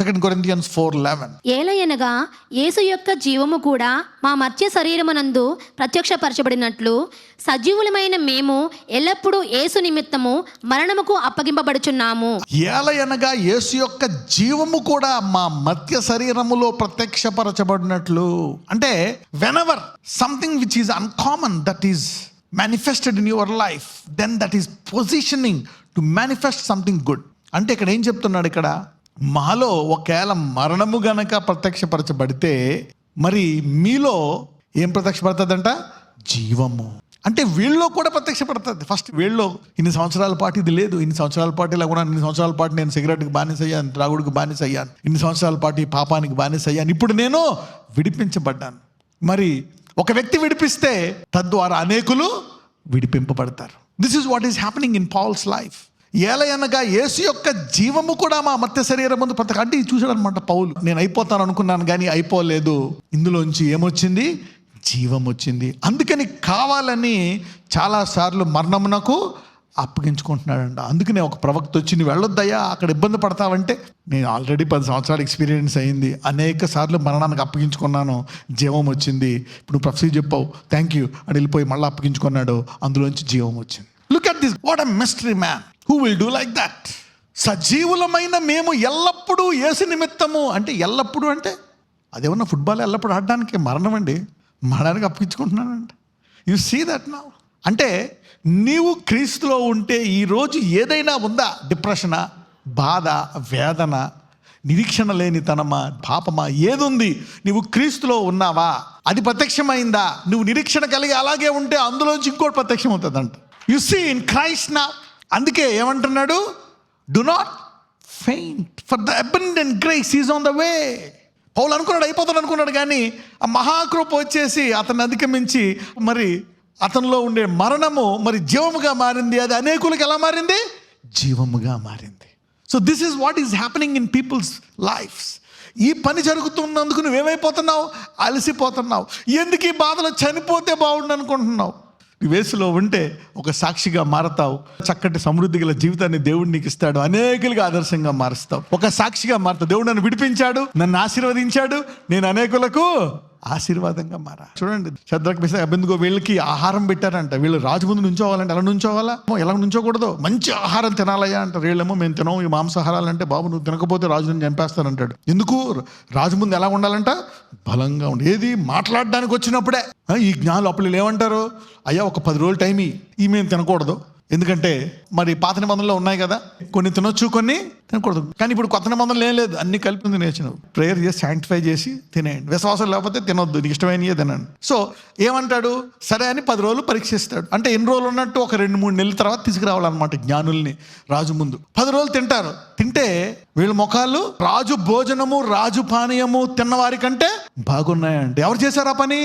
2 Corinthians 4:11. ఏలయనగా యేసు యొక్క జీవము కూడా మా మర్త్య శరీరమునందు ప్రత్యక్షపరచబడినట్లు సజీవులమైన మేము ఎల్లప్పుడూ యేసు నిమిత్తము మరణముకు అప్పగింపబడుచున్నాము. ఏలయనగా యేసు యొక్క జీవము కూడా మా మర్త్య శరీరములో ప్రత్యక్షపరచబడినట్లు అంటే whenever something which is uncommon that is manifested in your life, then that is positioning to manifest something good. అంటే ఇక్కడ ఏం చెప్తున్నాడు, ఇక్కడ మాలో ఒకవేళ మరణము గనక ప్రత్యక్షపరచబడితే మరి మీలో ఏం ప్రత్యక్షపడుతుందంట? జీవము. అంటే వీళ్ళలో కూడా ప్రత్యక్షపడుతుంది. ఫస్ట్ వీళ్ళలో ఇన్ని సంవత్సరాల పాటు ఇది లేదు, ఇన్ని సంవత్సరాల పాటు ఇలా కూడా, ఇన్ని సంవత్సరాల పాటు నేను సిగరెట్కి బానిస అయ్యాను, త్రాగుడికి బానిస అయ్యాను, ఇన్ని సంవత్సరాల పాటు ఈ పాపానికి బానిస అయ్యాను, ఇప్పుడు నేను విడిపించబడ్డాను. మరి ఒక వ్యక్తి విడిపిస్తే తద్వారా అనేకులు విడిపింపబడతారు. This is what is happening in Paul's life. ఏలయనగా యేసు యొక్క జీవము కూడా మా మర్త్య శరీరం ముందు అంటే చూసాడు అనమాట పౌలు. నేను అయిపోతాను అనుకున్నాను కానీ అయిపోలేదు, ఇందులోంచి ఏమొచ్చింది? జీవం వచ్చింది. అందుకని కావాలని చాలాసార్లు మరణమునకు అప్పగించుకుంటున్నాడంట. అందుకనే ఒక ప్రవక్త వచ్చి నువ్వు వెళ్ళొద్దయ్యా, అక్కడ ఇబ్బంది పడతావంటే, నేను ఆల్రెడీ 10 సంవత్సరాలు ఎక్స్పీరియన్స్ అయింది, అనేక సార్లు మరణానికి అప్పగించుకున్నాను, జీవం వచ్చింది, ఇప్పుడు నువ్వు ప్రొఫెసర్ చెప్పావు, థ్యాంక్ యూ అని వెళ్ళిపోయి మళ్ళీ అప్పగించుకున్నాడు, అందులోంచి జీవం వచ్చింది. Look at this, what a mystery man who will do like that. సజీవులమైన మేము ఎల్లప్పుడూ యేసు నిమిత్తము అంటే ఎల్లప్పుడూ అంటే అదేమన్నా ఫుట్బాల్ ఎల్లప్పుడు ఆడడానికి మరణం అండి, మరణానికి అప్పగించుకుంటున్నానంట. You see that now. అంటే నీవు క్రీస్తులో ఉంటే ఈరోజు ఏదైనా ఉందా? డిప్రెషనా, బాధ, వేదన, నిరీక్షణ లేనితనమా, పాపమా, ఏదుంది? నీవు క్రీస్తులో ఉన్నావా? అది ప్రత్యక్షమైందా? నువ్వు నిరీక్షణ కలిగి అలాగే ఉంటే అందులోంచి ఇంకోటి ప్రత్యక్షం అవుతుందంట. You see in Christ now. అందుకే ఏమంటున్నాడు? Do not faint for the abundant grace is on the way. పౌలు అనుకున్నాడు అయిపోతాడు అనుకున్నాడు, కానీ ఆ మహాకృప వచ్చేసి అతన్ని అధిగమించి మరి అతనిలో ఉండే మరణము మరి జీవముగా మారింది. అది అనేకులకు ఎలా మారింది? జీవముగా మారింది. So this is what is happening in people's lifes. ఈ పని జరుగుతున్నందుకు నువ్వేమైపోతున్నావు? అలసిపోతున్నావు. ఎందుకు ఈ బాధలో చనిపోతే బాగుండు అనుకుంటున్నావు? వేసులో ఉంటే ఒక సాక్షిగా మారతావు. చక్కటి సమృద్ధి గల జీవితాన్ని దేవుడు నీకు ఇస్తాడు. అనేకులుగా ఆదర్శంగా మారుస్తావు. ఒక సాక్షిగా మారుతావు. దేవుడు నన్ను విడిపించాడు, నన్ను ఆశీర్వదించాడు, నేను అనేకులకు ఆశీర్వాదంగా మారా. చూడండి, శద్రక్ మెషక్ అబేద్నెగో వీళ్ళకి ఆహారం పెట్టారంట. వీళ్ళు రాజు ముందు నుంచోవాలంటే ఎలా నుంచోవాలా? ఎలా నుంచోకూడదు, మంచి ఆహారం తినాలయ్యా అంటారు. వీళ్ళేమో మేము తినము ఈ మాంసాహారాలు. అంటే బాబు నువ్వు తినకపోతే రాజుని చంపేస్తానంటాడు. ఎందుకు? రాజు ముందు ఎలా ఉండాలంట? బలంగా ఉండి. ఏది? మాట్లాడడానికి వచ్చినప్పుడే. ఈ జ్ఞానులు అప్పుడు ఏమంటారు? అయ్యా ఒక 10 రోజులు టైం ఈ మేము తినకూడదు, ఎందుకంటే మరి పాత నిబంధనలు ఉన్నాయి కదా, కొన్ని తినొచ్చు కొన్ని తినకూడదు. కానీ ఇప్పుడు కొత్త నిబంధనలు ఏం లేదు, అన్ని కలిపి తినేచ్చు. ప్రేయర్ చేసి శాంటిఫై చేసి తినేయండి. విశ్వాసం లేకపోతే తినొద్దు, నీకు ఇష్టమైనయే తినండి. సో ఏమంటాడు? సరే అని 10 రోజులు పరీక్షిస్తాడు. అంటే ఎన్ని రోజులు ఉన్నట్టు? ఒక 2-3 నెలల తర్వాత తీసుకురావాలన్నమాట జ్ఞానుల్ని రాజు ముందు. 10 రోజులు తింటారు. తింటే వీళ్ళ ముఖాలు రాజు భోజనము రాజు పానీయము తిన్నవారి కంటే బాగున్నాయంటే ఎవరు చేశారు ఆ పని?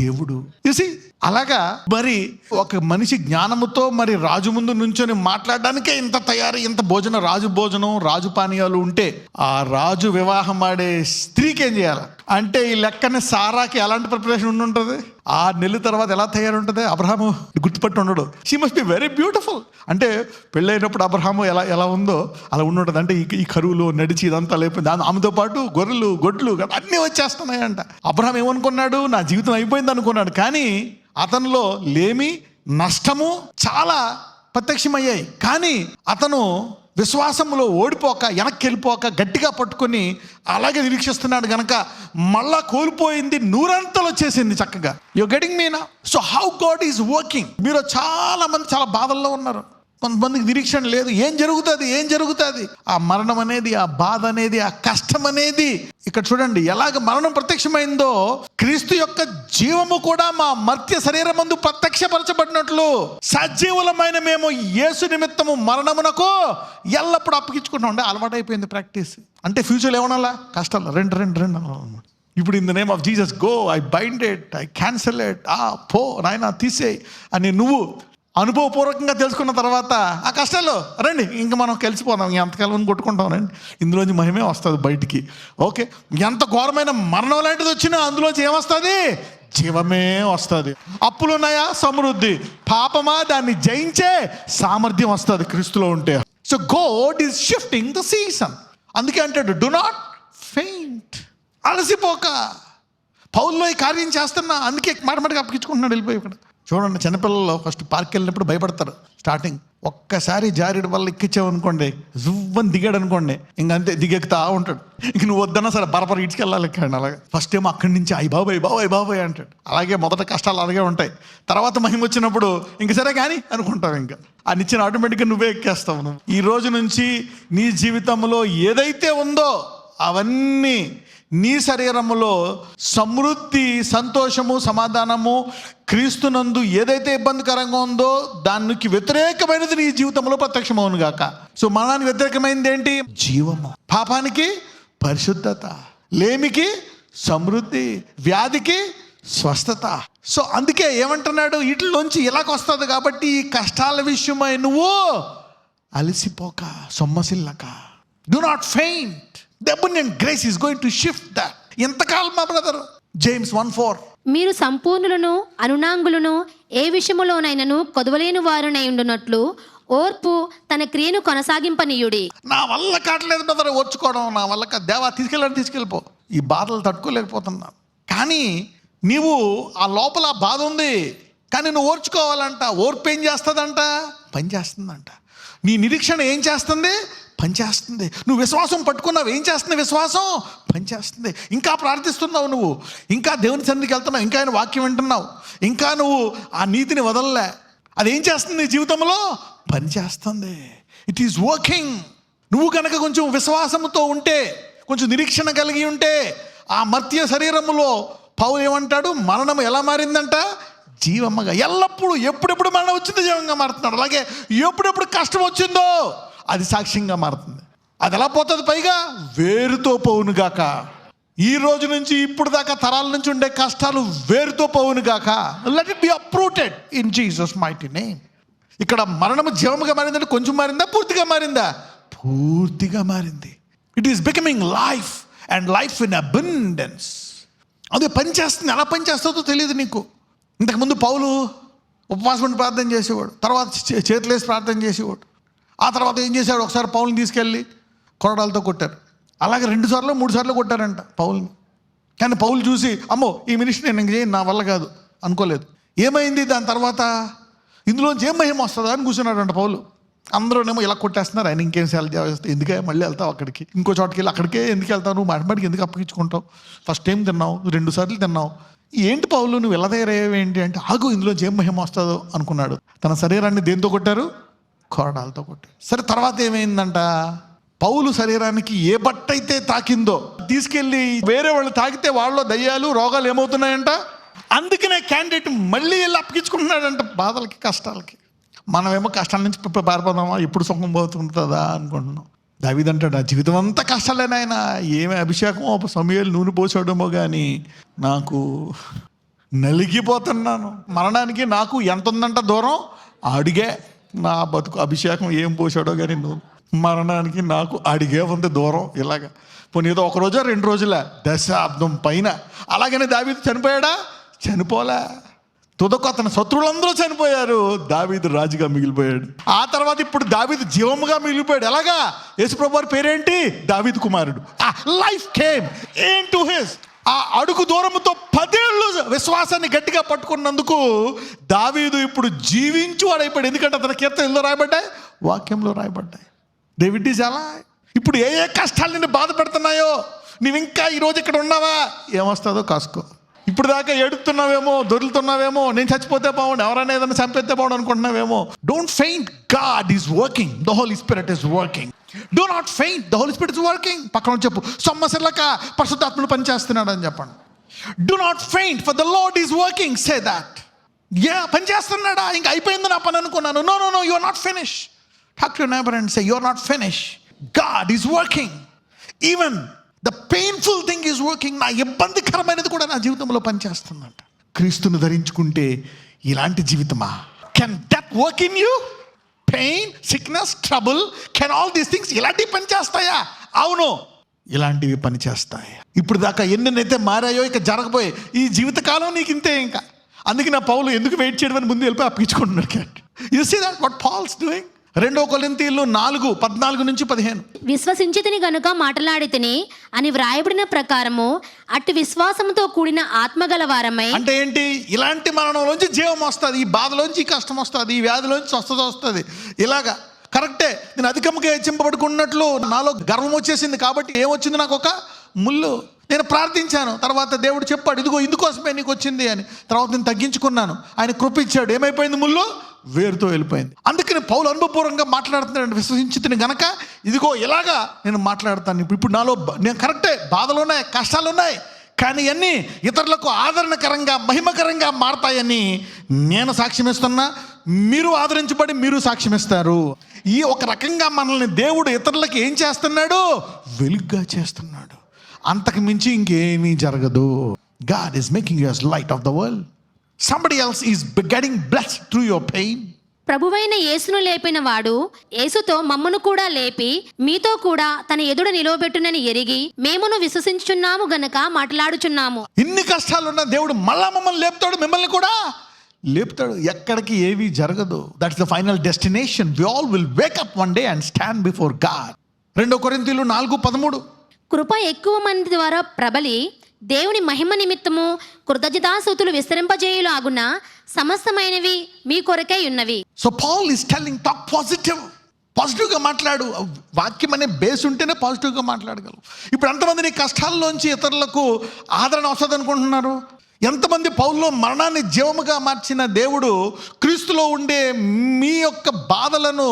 దేవుడు. చూసి అలాగా మరి ఒక మనిషి జ్ఞానముతో మరి రాజు ముందు నుంచొని మాట్లాడడానికే ఇంత తయారీ, ఇంత భోజనం, రాజు భోజనం రాజు పానీయాలు ఉంటే ఆ రాజు వివాహం ఆడే స్త్రీకి ఏం చేయాలి అంటే ఈ లెక్కన సారాకి ఎలాంటి ప్రిపరేషన్ ఉండుంటుంది? 6 నెలల తర్వాత ఎలా తయారు ఉంటుంది? అబ్రహాము గుర్తుపట్టి ఉండడు. She must be very beautiful. అంటే పెళ్ళైనప్పుడు అబ్రహాము ఎలా ఉందో అలా ఉండుంటుంది. అంటే ఈ కరువులో నడిచి ఇదంతా లేకపోయింది. ఆమెతో పాటు గొర్రెలు గొడ్లు అన్నీ వచ్చేస్తున్నాయంట. అబ్రహాం ఏమనుకున్నాడు? నా జీవితం అయిపోయింది అనుకున్నాడు. కానీ అతనిలో లేమి, నష్టము చాలా ప్రత్యక్షమయ్యాయి. కానీ అతను విశ్వాసంలో ఓడిపోక, వెనక్కి వెళ్ళిపోక, గట్టిగా పట్టుకొని అలాగే నిరీక్షిస్తున్నాడు గనక మళ్ళా కోల్పోయింది 100 వచ్చేసింది చక్కగా. You getting me now? So how God is working. మీరు చాలా మంది చాలా బాధల్లో ఉన్నారు. కొంతమందికి నిరీక్షణ లేదు. ఏం జరుగుతుంది? ఆ మరణం అనేది, ఆ బాధ అనేది, ఆ కష్టం అనేది. ఇక్కడ చూడండి ఎలాగ మరణం ప్రత్యక్షమైందో క్రీస్తు యొక్క జీవము కూడా మా మర్త్య శరీరమందు ప్రత్యక్షపరచబడినట్లు సజీవులమైన మేము యేసు నిమిత్తము మరణమునకు ఎల్లప్పుడు అప్పగించుకుంటాం. అంటే అలవాటు అయిపోయింది ప్రాక్టీస్. అంటే ఫ్యూచర్లో ఏమనాలా? కష్టాలు రెండు ఇప్పుడు in the name of Jesus go, I bind it, I cancel it, పో నాయనా తీసేయి అని నువ్వు అనుభవపూర్వకంగా తెలుసుకున్న తర్వాత ఆ కష్టాలు రండి ఇంకా మనం కలిసిపోదాం, ఎంతకాలం కొట్టుకుంటాం రండి, ఇందులోంచి మహిమే వస్తుంది బయటికి. ఓకే, ఎంత ఘోరమైన మరణం లాంటిది వచ్చినా అందులోంచి ఏమొస్తుంది? జీవమే వస్తుంది. అప్పులున్నాయా? సమృద్ధి. పాపమా? దాన్ని జయించే సామర్థ్యం వస్తుంది క్రీస్తులో ఉంటే. So God is shifting the season. అందుకే అంటాడు డు నాట్ ఫెయింట్. అలసిపోక. పౌల్లో ఈ కార్యం చేస్తున్నా, అందుకే మాటమాటగా అప్పగించుకుంటున్నాడు వెళ్ళిపోయి. ఇక్కడ చూడండి, చిన్నపిల్లలు ఫస్ట్ పార్క్ వెళ్ళినప్పుడు భయపడతారు. స్టార్టింగ్ ఒక్కసారి జారిడు వల్ల ఎక్కించావనుకోండి, జువ్వని దిగాడు అనుకోండి, ఇంకంతే దిగెక్కుతా ఉంటాడు. ఇంక నువ్వు వద్దన్నా సరే బరబర ఇటుకెళ్ళాలి ఎక్కండి. అలాగే ఫస్ట్ ఏమో అక్కడి నుంచి అయ్యి బాబాయ్ అంటాడు. అలాగే మొదట కష్టాలు అలాగే ఉంటాయి. తర్వాత మహిమ వచ్చినప్పుడు ఇంక సరే కానీ అనుకుంటావు. ఇంకా ఆ నిచ్చిన ఆటోమేటిక్గా నువ్వే ఎక్కేస్తావు. నువ్వు ఈ రోజు నుంచి నీ జీవితంలో ఏదైతే ఉందో అవన్నీ నీ శరీరములో సమృద్ధి, సంతోషము, సమాధానము, క్రీస్తునందు ఏదైతే ఇబ్బందికరంగా ఉందో దానికి వ్యతిరేకమైనది నీ జీవితంలో ప్రత్యక్షమవును గాక. సో మరణానికి వ్యతిరేకమైనది ఏంటి? జీవము. పాపానికి పరిశుద్ధత, లేమికి సమృద్ధి, వ్యాధికి స్వస్థత. సో అందుకే ఏమంటున్నాడు, వీటిలోంచి ఇలాగొస్తుంది. కాబట్టి ఈ కష్టాల విషయమై నువ్వు అలసిపోక, సొమ్మసిల్లక. Do not faint. The abundant grace is going to shift that. ఎంతకాలం మా బ్రదర్? జేమ్స్ 1:4. మీరు సంపూర్ణులను అనునాంగులను ఏ విషయములోనైనను కొదవలేని వారునై ఉండునట్లు ఓర్పు తన క్రియను కొనసాగింపనీయుడి. నా వల్ల కావట్లేదు బ్రదర్ ఓర్చుకోవడం, నా వల్ల దేవా తీసుకెళ్ళిపో, ఈ బాధలు తట్టుకోలేకపోతున్నా. కానీ నీవు ఆ లోపల బాధ ఉంది, కానీ నువ్వు ఓర్చుకోవాలంట. ఓర్పు ఏం చేస్తుందంట? పని చేస్తుందంట. నీ నిరీక్షణ ఏం చేస్తుంది? పనిచేస్తుంది. నువ్వు విశ్వాసం పట్టుకున్నావు, ఏం చేస్తుంది? విశ్వాసం పనిచేస్తుంది. ఇంకా ప్రార్థిస్తున్నావు, నువ్వు ఇంకా దేవుని సన్నిధికి వెళ్తున్నావు, ఇంకా ఆయన వాక్యం వింటున్నావు, ఇంకా నువ్వు ఆ నీతిని వదలలే. అదేం చేస్తుంది? నీ జీవితంలో పనిచేస్తుంది. It is working. నువ్వు కనుక కొంచెం విశ్వాసంతో ఉంటే, కొంచెం నిరీక్షణ కలిగి ఉంటే, ఆ మర్త్య శరీరములో పౌలు ఏమంటాడు? మరణం ఎలా మారిందంట? జీవమ్మగా. ఎల్లప్పుడూ ఎప్పుడెప్పుడు మరణం వచ్చిందో జీవంగా మారుతున్నాడు. అలాగే ఎప్పుడెప్పుడు కష్టం వచ్చిందో అది సాక్ష్యంగా మారుతుంది. అది ఎలా పోతుంది? పైగా వేరుతో పోవును గాక. ఈ రోజు నుంచి ఇప్పుడు దాకా తరాల నుంచి ఉండే కష్టాలు వేరుతో పోవును గాక. Let it be uprooted in Jesus mighty name. ఇక్కడ మరణము జీవముగా మారిందంటే కొంచెం మారిందా? పూర్తిగా మారిందా? పూర్తిగా మారింది. It is becoming life and life in abundance. అదే పని చేస్తుంది. ఎలా పని చేస్తుందో తెలియదు నీకు. ఇంతకుముందు పౌలు ఉపవాసం ఉండి ప్రార్థన చేసేవాడు, తర్వాత చేతులేసి ప్రార్థన చేసేవాడు. ఆ తర్వాత ఏం చేశాడు? ఒకసారి పౌల్ని తీసుకెళ్ళి కొరడాలతో కొట్టారు. అలాగే 2 సార్లు 3 సార్లు కొట్టారంట పౌల్ని. కానీ పౌలు చూసి అమ్మో ఈ మినిస్ట్రీ నేను ఇంక చేయను, నా వల్ల కాదు అనుకోలేదు. ఏమైంది? దాని తర్వాత ఇందులోంచి ఏం మహిమ వస్తుందా అని కూర్చున్నాడంట పౌలు. అందరూనేమో ఇలా కొట్టేస్తున్నారు, ఆయన ఇంకేం సేల్ చేస్తే ఎందుకే మళ్ళీ వెళ్తావు అక్కడికి, ఇంకో చోటుకి వెళ్ళి అక్కడికే ఎందుకు వెళ్తావు, నువ్వు మాటిమాటికి ఎందుకు అప్పగించుకుంటావు, ఫస్ట్ టైం తిన్నావు, 2 సార్లు తిన్నావు, ఏంటి పౌలు నువ్వు ఎలా తయారయ్యేవేంటి అంటే, ఆగు ఇందులోంచి ఏం మహిమ వస్తుందో అనుకున్నాడు. తన శరీరాన్ని దేంతో కొట్టారు? కొరడాలతో కొట్టారు. సరే తర్వాత ఏమైందంట? పౌలు శరీరానికి ఏ బట్ట అయితే తాకిందో తీసుకెళ్ళి వేరే వాళ్ళు తాకితే వాళ్ళలో దయ్యాలు, రోగాలు ఏమవుతున్నాయంట. అందుకనే క్యాండిడేట్ మళ్ళీ వెళ్ళి అప్పగించుకుంటున్నాడంట బాధలకి, కష్టాలకి. మనమేమో కష్టాల నుంచి పారిపోదామా, ఎప్పుడు సుఖం పోతుంటుందా అనుకుంటున్నాం. దావీదు అంటాడు, ఆ జీవితం అంతా కష్టాలేనాయన, ఏమి అభిషేకం సమయాలు నూనె పోసాడేమో కానీ నాకు నలిగిపోతున్నాను. మరణానికి నాకు ఎంత ఉందంట దూరం? అడిగే. నా బతుకు అభిషేకం ఏం పోసాడో కానీ నువ్వు, మరణానికి నాకు అడిగే ఉంది దూరం. ఇలాగా పోనీ ఏదో 1 రోజా 2 రోజుల, దశాబ్దం పైన. అలాగనే దావీదు చనిపోయాడా? చనిపోలే. తుదకు అతని శత్రువులందరూ చనిపోయారు, దావీదు రాజుగా మిగిలిపోయాడు. ఆ తర్వాత ఇప్పుడు దావీదు జీవముగా మిగిలిపోయాడు. ఎలాగా? యేసుప్రభు వారి పేరేంటి? దావీదు కుమారుడు. ఆ లైఫ్ కేమ్ ఇంటూ హిస్. ఆ అడుగు దూరంతో 10 ఏళ్ళు విశ్వాసాన్ని గట్టిగా పట్టుకున్నందుకు దావీదు ఇప్పుడు జీవించు వాడైపోయాడు. ఎందుకంటే అతని కీర్తనలో రాయబడ్డాయి, వాక్యంలో రాయబడ్డాయి. డేవిడ్ ఈజ్ అలా. ఇప్పుడు ఏ ఏ కష్టాలు నిన్ను బాధ పెడుతున్నాయో, నువ్వు ఇంకా ఈరోజు ఇక్కడ ఉన్నావా, ఏమొస్తుందో కాసుకో. ఇప్పుడు దాకా ఏడుతున్నావేమో, దొరుకుతున్నావేమో, నేను చచ్చిపోతే బాగుండు, ఎవరైనా ఏదైనా చంపేస్తే బాగుండు అనుకుంటున్నావేమో. Don't faint. God is working. The Holy Spirit is working. Do not faint. The Holy Spirit is working. పక్కన చెప్పు, సొమ్మసిల్లక పరిశుద్ధాత్ముడు పనిచేస్తున్నాడు అని చెప్పండి. Do not faint for the Lord is working. Say that. పనిచేస్తున్నాడా? ఇంకా అయిపోయింది నా పని అనుకున్నాను. No no no, you are not finish. Talk to your neighbour and say you are not finish. God is working. Even the painful thing is working. నా ఇబ్బందికరమైనది కూడా నా జీవితంలో పనిచేస్తుందంట. క్రీస్తును ధరించుకుంటే ఇలాంటి జీవితమా? Can that work in you? Pain, sickness, trouble, can all these things ఇలాంటివి పని చేస్తాయా? అవును, ఇలాంటివి పని చేస్తాయి. ఇప్పుడు దాకా ఎన్నైతే మారాయో ఇక జరగబోయే ఈ జీవితకాలం నీకు ఇంతే. ఇంకా అందుకే నా పౌలు ఎందుకు వెయిట్ చేయడం అని ముందు వెళ్ళిపోయి అప్పించుకుంటున్నాడు. You see that what Paul's doing? 2 కొరింథీయులు 4:14-15. విశ్వసించితిని గనుక మాటలాడితిని అని వ్రాయబడిన ప్రకారము అట్టి విశ్వాసంతో కూడిన ఆత్మగల వారమై. అంటే ఏంటి? ఇలాంటి మరణంలోంచి జీవం వస్తుంది, ఈ బాధలోంచి ఈ కష్టం వస్తుంది, ఈ వ్యాధిలోంచి స్వస్థత వస్తుంది. ఇలాగా కరెక్టే. నేను అధికంగా హెచ్చింపబడుకున్నట్లు నాలో గర్వం వచ్చేసింది, కాబట్టి ఏమొచ్చింది? నాకు ఒక ముళ్ళు. నేను ప్రార్థించాను, తర్వాత దేవుడు చెప్పాడు, ఇదిగో ఇందుకోసమే నీకు వచ్చింది అని. తర్వాత నేను తగ్గించుకున్నాను, ఆయన కృప ఇచ్చాడు. ఏమైపోయింది? ముళ్ళు వేరుతో వెళ్ళిపోయింది. అందుకని పౌలు అనుభవపూర్వకంగా మాట్లాడుతున్నాడు. విశ్వసించితిని గనక ఇదిగో ఇలాగా నేను మాట్లాడతాను. ఇప్పుడు నాలో నేను కరెక్టే, బాధలు ఉన్నాయి, కష్టాలు ఉన్నాయి, కానీ అన్నీ ఇతరులకు ఆదరణకరంగా మహిమకరంగా మారతాయని నేను సాక్ష్యం ఇస్తున్నా. మీరు ఆదరించబడి మీరు సాక్ష్యం ఇస్తారు. ఈ ఒక రకంగా మనల్ని దేవుడు ఇతరులకు ఏం చేస్తున్నాడు? వెలుగ్గా చేస్తున్నాడు. అంతకు మించి ఇంకేమీ జరగదు. God is making you as light of the world. Somebody else is getting blessed through your pain. ప్రభువైన యేసును లేపిన వాడు యేసుతో మమ్మను కూడా లేపి మీతో కూడా తన ఎదుట నిలవబెట్టునని ఎరిగి మేమును విశ్వసించుచున్నాము గనక మాట్లాడుచున్నాము. ఇన్ని కష్టాలున్న దేవుడు మళ్ళా మమ్మల్ని లేపుతాడు, మిమ్మల్ని కూడా లేపుతాడు. ఎక్కడికి ఏవి జరగదు. That's the final destination. We all will wake up one day and stand before God. 2 కొరింథీయులు 4:13. కృప ఎక్కువ మంది ద్వారా ప్రబలి దేవుని మహిమ నిమిత్తము కృతజ్ఞతాస్తుతులు విస్తరింపజేయులాగున సమస్తమైనవి మీ కొరకై ఉన్నవి. So Paul is telling, talk పాజిటివ్గా మాట్లాడు. వాక్యం అనే బేస్ ఉంటేనే పాజిటివ్గా మాట్లాడగలవు. ఇప్పుడు ఎంతమంది నీ కష్టాల్లోంచి ఇతరులకు ఆదరణ వస్తుంది అనుకుంటున్నారు? ఎంతమంది పౌల్లో మరణాన్ని జీవముగా మార్చిన దేవుడు క్రీస్తులో ఉండే మీ యొక్క బాధలను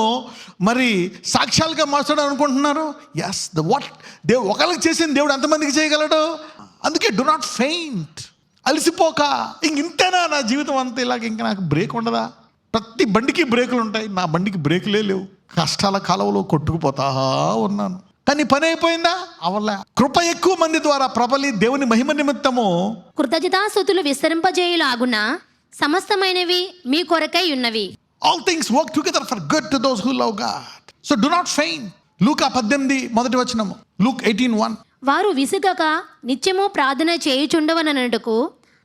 మరి సాక్ష్యాలుగా మార్చడం అనుకుంటున్నారు? ఎస్, దేవుడు ఒకళ్ళకి చేసిన దేవుడు ఎంతమందికి చేయగలడు? అందుకే డు నాట్ ఫెయింట్. అలసిపోక ఇంతేనా నా జీవితం అంతా, ఇలాగ ఇంకా నాకు బ్రేక్ ఉండదా? ప్రతి బండికి బ్రేకులు ఉంటాయి, నా బండికి బ్రేకులే లేవు. కష్టాల కాలంలో కొట్టుకుపోతా ఉన్నాను, కానీ పని అయిపోయిందా? అవలా. కృప ఎక్కువ మంది ద్వారా ప్రబలి దేవుని మహిమ నిమిత్తము కృతజ్ఞతాస్తుతులు విస్తరింపజేయులాగున సమస్తమైనవి మీ కొరకై ఉన్నవి. All things work together for good to those who love God. So do not faint. Luka 18:1. Luke 18:1. వారు విసుగక నిత్యము ప్రార్థన చేయుచుండవననుటకు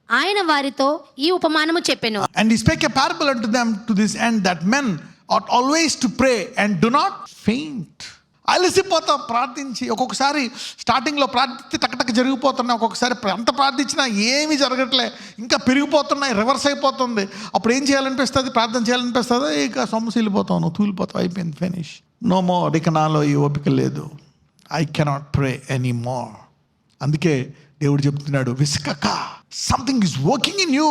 ఆయన వారితో ఈ ఉపమానము చెప్పెను. And he spake a parable unto them to this end, that men ought always to pray and do not faint. అలసిపోతాం ప్రార్థించి. ఒక్కొక్కసారి స్టార్టింగ్లో ప్రార్థిస్తే టక్కటక్క జరిగిపోతున్నాయి, ఒక్కొక్కసారి అంత ప్రార్థించినా ఏమీ జరగట్లే, ఇంకా పెరిగిపోతున్నాయి, రివర్స్ అయిపోతుంది. అప్పుడు ఏం చేయాలనిపిస్తుంది? ప్రార్థన చేయాలనిపిస్తుంది, ఇక సొమ్మసిల్లిపోతావు, నువ్వు తూలిపోతావు, అయిపోయింది, ఫినిష్, నో మోర్. ఇక నాలో ఈ ఓపిక లేదు, I cannot pray any more. అందుకే దేవుడు చెప్తున్నాడు, విసుకక. Something is working in you,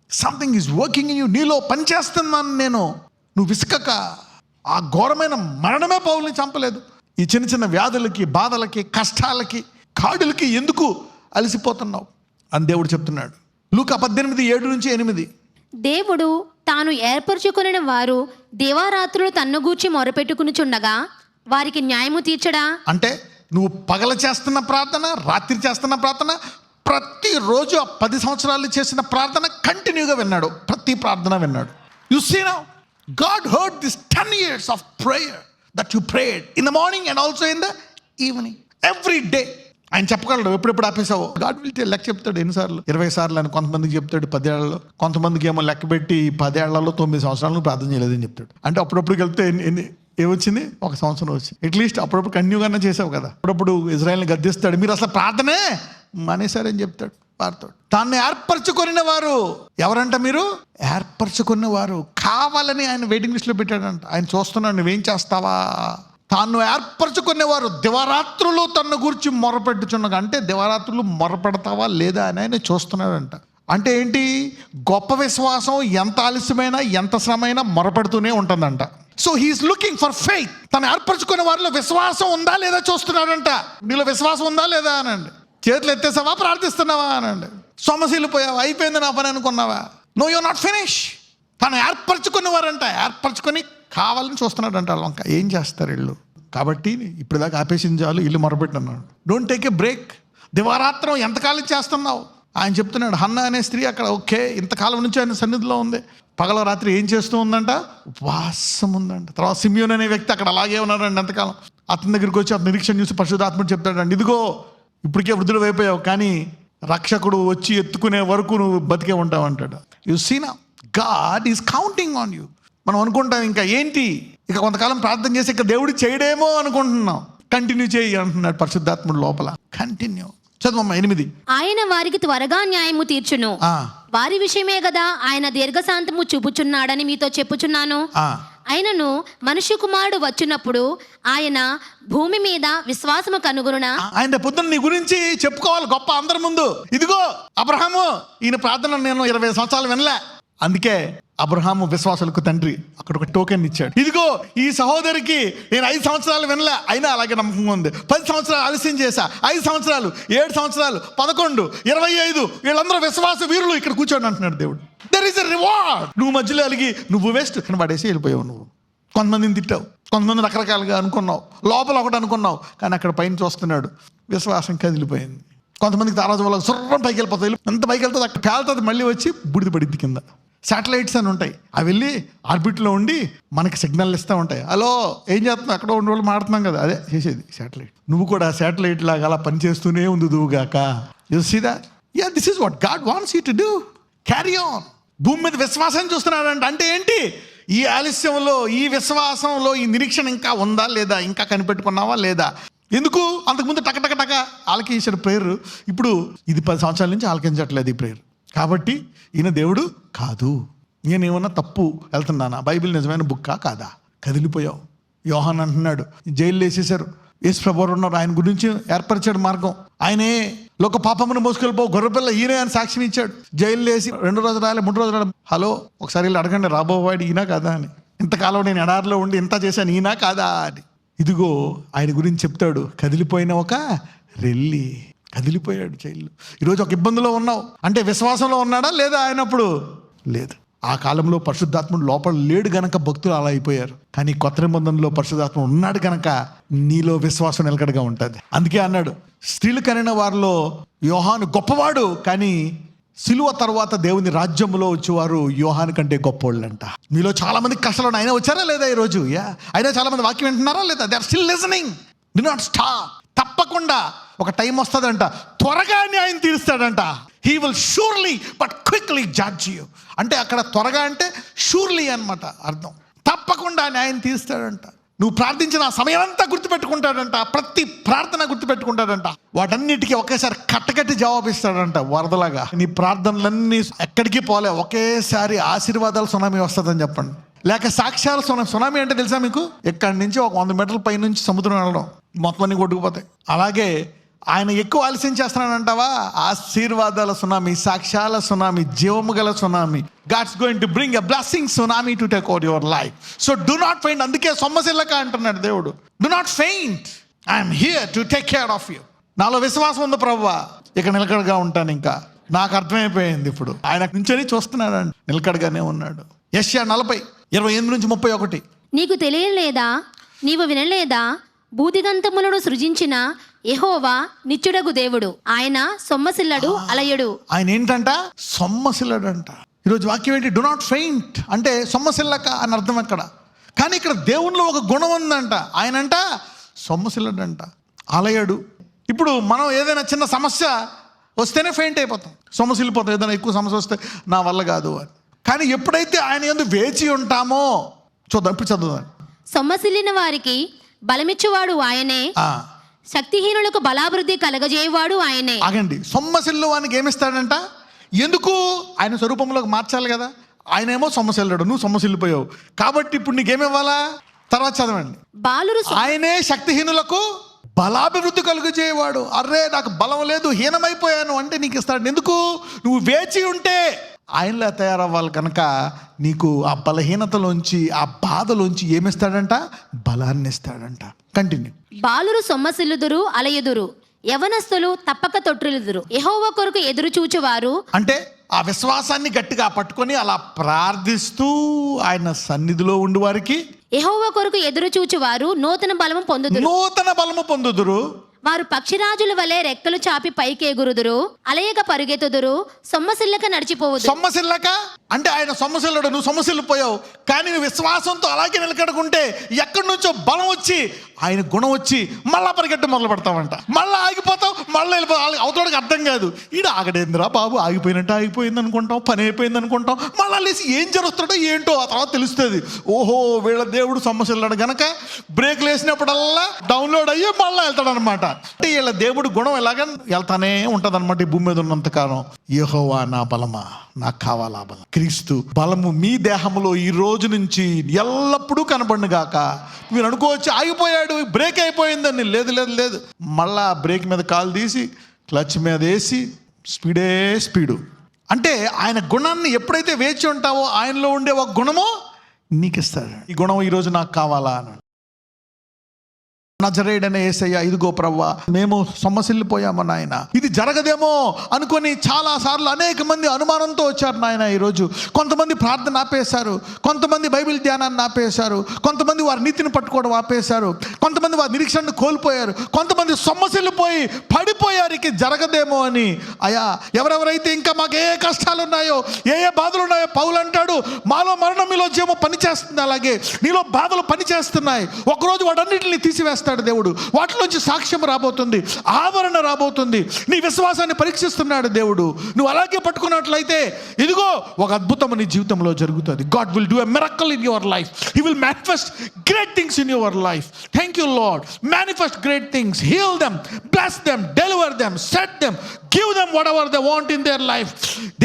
something is working in you. నీలో పనిచేస్తున్నాను నేను, నువ్వు విసుకక. ఆ ఘోరమైన మరణమే పౌల్ని చంపలేదు. ఈ చిన్న చిన్న వ్యాధులకి, బాధలకి, కష్టాలకి, కాడులకి ఎందుకు అలసిపోతున్నావు అని దేవుడు చెప్తున్నాడు. లూకా 18:7-8. దేవుడు తాను ఏర్పరచుకొనిన వారు దేవారాత్రులు తన్ను గూర్చి మొరపెట్టుకునిచుండగా వారికి న్యాయము తీర్చడా? అంటే నువ్వు పగల చేస్తున్న ప్రార్థన, రాత్రి చేస్తున్న ప్రార్థన, ప్రతిరోజు ఆ 10 సంవత్సరాలు చేసిన ప్రార్థన కంటిన్యూగా విన్నాడు. ప్రతి ప్రార్థన విన్నాడు. You see now God heard this 10 years of prayer that you prayed in the morning and also in the evening. Every day. ఆయన చెప్పగలడు ఎప్పుడెప్పుడు ఆపేసావు. గాడ్ విల్ లెక్క చెప్తాడు ఎన్నిసార్లు, 20 సార్లు అని. కొంతమందికి చెప్తాడు 10 ఏళ్లలో, కొంతమందికి ఏమో లెక్క పెట్టి 10 ఏళ్లలో 9 సంవత్సరాలు ప్రార్థన చేయలేదని చెప్తాడు. అంటే అప్పుడప్పుడు వెళ్తే ఏమొచ్చింది? 1 సంవత్సరం వచ్చింది. అట్లీస్ట్ అప్పుడప్పుడు కంటిన్యూగానే చేసావు కదా. అప్పుడప్పుడు ఇజ్రాయెల్ని గద్దిస్తాడు, మీరు అసలు ప్రార్థనే మానేశారని చెప్తాడు వారితో. తాను ఏర్పరచుకొనిన వారు ఎవరంట? మీరు ఏర్పరచుకున్న వారు. కావాలని ఆయన వెయిటింగ్ లిస్ట్లో పెట్టాడంట. ఆయన చూస్తున్నాడు, నువ్వేం చేస్తావా. తాను ఏర్పరచుకునేవారు దివారాత్రులు తన్ను గురించి మొరపెట్టుచున్నగా. అంటే దివారాత్రులు మొరపెడతావా లేదా అని ఆయన చూస్తున్నాడంట. అంటే ఏంటి? గొప్ప విశ్వాసం ఎంత ఆలస్యమైనా ఎంత శ్రమైనా మొరపెడుతూనే ఉంటుందంట. So he is looking for faith. తను ఏర్పరచుకునే వారిలో విశ్వాసం ఉందా లేదా చూస్తున్నాడంట. నీలో విశ్వాసం ఉందా లేదా అనండి. చేతులు ఎత్తేసావా, ప్రార్థిస్తున్నావా అనండి. సొమ్మసిల్లిపోయావా, అయిపోయింది నా పని అనుకున్నావా? No, you not finish. తను ఏర్పరచుకునేవారంట, ఏర్పరచుకొని కావాలని చూస్తున్నాడంట. వంక ఏం చేస్తారు వీళ్ళు? కాబట్టి ఇప్పుడు దాకా ఆపేసింది చాలు, ఇల్లు మొరపెట్టున్నాడు. Don't take a break. దివారాత్రం ఎంతకాలం చేస్తున్నావు? ఆయన చెప్తున్నాడు, హన్నా అనే స్త్రీ అక్కడ ఓకే ఇంతకాలం నుంచి ఆయన సన్నిధిలో ఉంది. పగల రాత్రి ఏం చేస్తూ ఉందంట? ఉపవాసం ఉందంట. తర్వాత సిమియోన్ అనే వ్యక్తి అక్కడ అలాగే ఉన్నాడండి ఎంతకాలం. అతని దగ్గరికి వచ్చి అతని నిరీక్షణ చూసి పరిశుద్ధాత్ముడు చెప్తాడండి, ఇదిగో ఇప్పటికే వృద్ధులు అయిపోయావు, కానీ రక్షకుడు వచ్చి ఎత్తుకునే వరకు నువ్వు బతికే ఉంటావు అంటాడు. You see now God is counting on you. మనం అనుకుంటాం ఇంకా ఏంటి ఇక కొంతకాలం ప్రార్థన చేసి ఇక దేవుడు చేయడేమో అనుకుంటున్నాం. కంటిన్యూ చేయి అంటున్నాడు పరిశుద్ధాత్ముడు లోపల. కంటిన్యూ చదువమ్మ 8. ఆయన వారికి త్వరగా న్యాయము తీర్చును, వారి విషయమే కదా ఆయన దీర్ఘశాంతము చూపుచున్నాడని మీతో చెప్పుచున్నాను. ఆయనను మనుష్య కుమారుడు వచ్చినప్పుడు ఆయన భూమి మీద విశ్వాసము కనుగొనునా. ఆయన పొద్దున్న నీ గురించి చెప్పుకోవాలి గొప్ప అందరి ముందు. ఇదిగో అబ్రహాము, ఈయన ప్రార్థన నేను 20 సంవత్సరాలు వినలే, అందుకే అబ్రహాము విశ్వాసులకు తండ్రి. అక్కడ ఒక టోకెన్ ఇచ్చాడు. ఇదిగో ఈ సహోదరికి నేను 5 సంవత్సరాలు వినలే, అయినా అలాగే నమ్మకంగా ఉంది. 10 సంవత్సరాలు ఆలస్యం చేశా, 5 సంవత్సరాలు, 7 సంవత్సరాలు, 11, 25, వీళ్ళందరూ విశ్వాస వీరులు ఇక్కడ కూర్చోండి అంటున్నాడు దేవుడు. There is a reward. నువ్వు మధ్యలో అలిగి నువ్వు వేస్ట్ అని పడేసి వెళ్ళిపోయావు. నువ్వు కొంతమందిని తిట్టావు, కొంతమంది రకరకాలుగా అనుకున్నావు, లోపల ఒకటి అనుకున్నావు, కానీ అక్కడ పైన చూస్తున్నాడు విశ్వాసం కదిలిపోయింది. కొంతమందికి తారాజు వల్ల సుర్రం పైకి వెళ్ళిపోతాయి. ఎంత పైకి వెళ్తుంది అక్కడ పేలుతుంది, మళ్ళీ వచ్చి బుడిది పడిద్ది కింద. శాటిలైట్స్ అని ఉంటాయి, అవి వెళ్ళి ఆర్బిట్లో ఉండి మనకి సిగ్నల్ ఇస్తూ ఉంటాయి. హలో ఏం చేస్తున్నావు, అక్కడ ఉండే వాళ్ళు మాడుతున్నాం కదా, అదే చేసేది శాటిలైట్. నువ్వు కూడా శాటిలైట్ లాగా అలా పనిచేస్తూనే ఉంది దువుగాక. You see that? Ya, this is what God wants you to do. Carry on. భూమి మీద విశ్వాసం చూస్తున్నాడంట. అంటే ఏంటి? ఈ ఆలస్యంలో, ఈ విశ్వాసంలో ఈ నిరీక్షణ ఇంకా ఉందా లేదా, ఇంకా కనిపెట్టుకున్నావా లేదా? ఎందుకు అంతకుముందు టక ఆలకించాడు ప్రేయర్, ఇప్పుడు ఇది 10 సంవత్సరాల నుంచి ఆలకించట్లేదు ఈ ప్రేయర్. కాబట్టి ఈయన దేవుడు కాదు. నేనేమన్నా తప్పు వెళ్తున్నానా? బైబిల్ నిజమైన బుక్కా కాదా? కదిలిపోయావు. యోహాన్ అంటున్నాడు, జైలు వేసేశారు, యేసు ప్రభువు ఉన్నారు, ఆయన గురించి ఏర్పరిచాడు మార్గం. ఆయనే లోక పాపమును మోసుకెళ్ళిపో గొర్రెపిల్ల ఈయనే అని సాక్ష్యం ఇచ్చాడు. జైలు వేసి 2 రోజులు రాలే, 3 రోజులు రాలే. హలో ఒకసారి వెళ్ళి అడగండి, రాబోవాడు ఈయన కాదా అని. ఇంతకాలం నేను ఎడారిలో ఉండి ఇంత చేశాను, ఈయన కాదా అని. ఇదిగో ఆయన గురించి చెప్తాడు, కదిలిపోయిన ఒక రెల్లి. కదిలిపోయాడు జైల్లో. ఈరోజు ఒక ఇబ్బందిలో ఉన్నావు అంటే విశ్వాసంలో ఉన్నాడా లేదా? ఆయనప్పుడు లేదు. ఆ కాలంలో పరిశుద్ధాత్ముడు లోపల లేడు గనక భక్తులు అలా అయిపోయారు. కానీ కొత్త నిబంధనలో పరిశుద్ధాత్ముడు ఉన్నాడు గనక నీలో విశ్వాసం నిలకడగా ఉంటుంది. అందుకే అన్నాడు, స్త్రీలు కనిన వారిలో యోహాను గొప్పవాడు, కానీ సిలువ తర్వాత దేవుని రాజ్యంలో వచ్చేవారు యోహాను కంటే గొప్పవాళ్ళంట. మీలో చాలా మంది కష్టాలు ఆయన వచ్చారా లేదా ఈరోజు? అయినా చాలా మంది వాక్యం వింటున్నారా లేదా? They are still listening. Do not stop. తప్పకుండా ఒక టైం వస్తుందంట, త్వరగా న్యాయం తీరుస్తాడంట. He will surely but quickly judge you. అంటే అక్కడ త్వరగా అంటే షూర్లీ అన్నమాట అర్థం. తప్పకుండా న్యాయం తీరుస్తాడంట. నువ్వు ప్రార్థించిన ఆ సమయం అంతా గుర్తుపెట్టుకుంటాడంట. ప్రతి ప్రార్థన గుర్తుపెట్టుకుంటాడంట. వాటన్నిటికీ ఒకేసారి కట్టకట్టి జవాబిస్తాడంట వరదలాగా. నీ ప్రార్థనలన్నీ ఎక్కడికి పోలే, ఒకేసారి ఆశీర్వాదాలు సునామీ వస్తుందని చెప్పండి. లేక సాక్ష్యాల సునామీ అంటే తెలుసా మీకు? ఇక్కడి నుంచి ఒక 100 మీటర్ల పై నుంచి సముద్రం వెళ్ళడం, మొత్తం అన్ని కొట్టుకుపోతాయి. అలాగే ఆయన ఎక్కువ ఆలస్యం చేస్తున్నాడంటావా? ఆశీర్వాదాల సునామీ, సాక్ష్యాల సునామీ, జీవము గల tsunami. God's going to bring a blessing tsunami to take over your life. So do not faint. అందుకే సొమ్మసిల్లక అంటున్నాడు దేవుడు, do not faint, I'm here to take care of you. నాలో విశ్వాసం ఉంది ప్రభువా, ఇక నిలకడగా ఉంటాను. ఇంకా నాకు అర్థమైపోయింది. ఇప్పుడు ఆయన నుంచొని చూస్తున్నాడు అండి, నిలకడగానే ఉన్నాడు. యెషయా 40:28-31. నీకు తెలియలేదా, నీవు వినలేదా, భూదిగంతములను సృజించిన యెహోవా నిత్యుడగు దేవుడు, ఆయన సొమ్మసిల్లడు అలయడు. ఆయన ఏంటంట? సొమ్మసిల్లడంట. ఈరోజు వాక్యం ఏంటి? డు నాట్ ఫెయింట్ అంటే సొమ్మసిల్లక అని అర్థం అక్కడ. కానీ ఇక్కడ దేవునిలో ఒక గుణం ఉందంట. ఆయనంట సొమ్మసిల్లడంట, అలయడు. ఇప్పుడు మనం ఏదైనా చిన్న సమస్య వస్తేనే ఫెయింట్ అయిపోతాం, సొమ్మసిల్లిపోతాం. ఏదైనా ఎక్కువ సమస్య వస్తే నా వల్ల కాదు అని. కానీ ఎప్పుడైతే ఆయన యందు వేచి ఉంటామో, చూద్దాం ఇప్పుడు చదువుదాం. సొమ్మసిల్లిన వారికి బలమిచ్చువాడు ఆయనే, శక్తిహీనులకు బలాభివృద్ధి కలగజేయవాడు ఆయనే. ఆగండి, సొమ్మసిల్లు వానికి ఏమిస్తాడంట? ఎందుకు? ఆయన స్వరూపంలోకి మార్చాలి కదా. ఆయన ఏమో సొమ్మసిల్లడు, నువ్వు సొమ్మసిల్లిపోయావు. కాబట్టి ఇప్పుడు నీకేమివ్వాలా? తర్వాత చదవండి. బాలురు ఆయనే శక్తిహీనులకు బలాభివృద్ధి కలుగజేయవాడు. అర్రే నాకు బలం లేదు, హీనమైపోయాను అంటే నీకు ఇస్తాడు. ఎందుకు? నువ్వు వేచి ఉంటే ఆయనలా తయారవ్వాలి కనుక నీకు ఆ బలహీనతలోంచి, ఆ బాధలోంచి ఏమిస్తాడంట? బలాన్ని ఇస్తాడంట. కంటిన్యూ. బాలురు సొమ్మసిల్లుదురు అలయుదురు, యవనస్తులు తప్పక తొట్టిల్లుదురు. యెహోవా కొరకు ఎదురు చూచువారు. అంటే ఆ విశ్వాసాన్ని గట్టిగా పట్టుకొని అలా ప్రార్థిస్తూ ఆయన సన్నిధిలో ఉండి వారికి, యెహోవా కొరకు ఎదురు చూచువారు నూతన బలము పొందుదురు. వారు పక్షిరాజుల వలె రెక్కలు చాపి పైకి ఎగురుదురు, అలయక పరుగెత్తుదురు, సొమ్మసిల్లక నడిచిపోవుదురు. సొమ్మసిల్లక అంటే ఆయన సొమ్మసిల్లుడు, నువ్వు సొమ్మసిల్లిపోయావు. కానీ నువ్వు విశ్వాసంతో అలాగే నిలకడకుంటే ఎక్కడి నుంచో బలం వచ్చి, ఆయన గుణం వచ్చి మళ్ళా పరిగెట్ట మొదలు పెడతావంట. మళ్ళీ ఆగిపోతావు, మళ్ళీ వెళ్ళిపోతావు. అవతలకి అర్థం కాదు, ఈడ ఆగడేంద్రా బాబు, ఆగిపోయినట్టు ఆగిపోయింది అనుకుంటాం, పని అయిపోయింది అనుకుంటాం. మళ్ళీ లేసి ఏం జరుగుతుందో ఏంటో ఆ తర్వాత తెలుస్తుంది. ఓహో, వీళ్ళ దేవుడు సొమ్మసిల్లాడు గనక బ్రేక్ వేసినప్పుడల్లా డౌన్లోడ్ అయ్యి మళ్ళీ వెళ్తాడు అనమాట. అంటే వీళ్ళ దేవుడు గుణం ఎలాగ వెళ్తానే ఉంటుంది అనమాట ఈ భూమి మీద ఉన్నంతకాలం. యెహోవా నా బలమా, నాకు కావాలా బలం. క్రీస్తు బలము మీ దేహంలో ఈ రోజు నుంచి ఎల్లప్పుడూ కనబడును గాక. మీరు అనుకోవచ్చు ఆగిపోయాడు, బ్రేక్ అయిపోయిందని. లేదు లేదు లేదు, మళ్ళా బ్రేక్ మీద కాలు తీసి క్లచ్ మీద వేసి స్పీడు. అంటే ఆయన గుణాన్ని ఎప్పుడైతే వేచి ఉంటావో ఆయనలో ఉండే ఒక గుణము నీకు ఇస్తాడు. ఈ గుణం ఈరోజు నాకు కావాలా అని. నజరేయుడైన యేసయ్య, ఇదిగో ప్రవ్వా, మేము సొమ్మసిల్లిపోయాము నాయన, ఇది జరగదేమో అనుకొని చాలా సార్లు అనేక మంది అనుమానంతో వచ్చారు నాయన. ఈరోజు కొంతమంది ప్రార్థన ఆపేశారు, కొంతమంది బైబిల్ ధ్యానాన్ని ఆపేశారు, కొంతమంది వారి నీతిని పట్టుకోవడం ఆపేశారు, కొంతమంది వారి నిరీక్షణను కోల్పోయారు, కొంతమంది సొమ్మసిల్లిపోయి పడిపోయారు ఇక జరగదేమో అని. అయా, ఎవరెవరైతే ఇంకా మాకు ఏ కష్టాలు ఉన్నాయో, ఏ బాధలు ఉన్నాయో, పౌలు అంటాడు, మాలో మరణం మీలో జీవము పనిచేస్తుంది, అలాగే నీలో బాధలు పనిచేస్తున్నాయి. ఒకరోజు వాటన్నిటిని తీసివేస్తాడు దేవుడు. వాటిలోంచి సాక్ష్యం రాబోతుంది, ఆవరణ రాబోతుంది. నీ విశ్వాసాన్ని పరీక్షిస్తున్నాడు దేవుడు. నువ్వు అలాగే పట్టుకున్నట్లయితే ఇదిగో ఒక అద్భుతం నీ జీవితంలో జరుగుతుంది. God will do a miracle in your life. He will manifest great things in your life. Thank you Lord. Manifest great things, heal them, bless them, deliver them, set them, give them whatever they want in their life.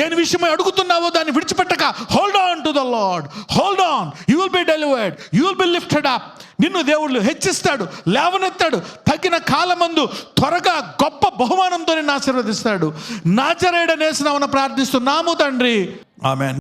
దేని విషయమై అడుగుతున్నావో దాన్ని విడిచిపెట్టక hold on to the Lord. Hold on. You will be delivered, you will be lifted up. నిన్ను దేవుడు హెచ్చిస్తాడు, లేవనెత్తాడు. తగిన కాలమందు త్వరగా గొప్ప బహుమానంతో నిన్ను ఆశీర్వదిస్తాడు. నజరేయుడైన యేసు నామమున ప్రార్థిస్తున్నాము తండ్రి, ఆమేన్.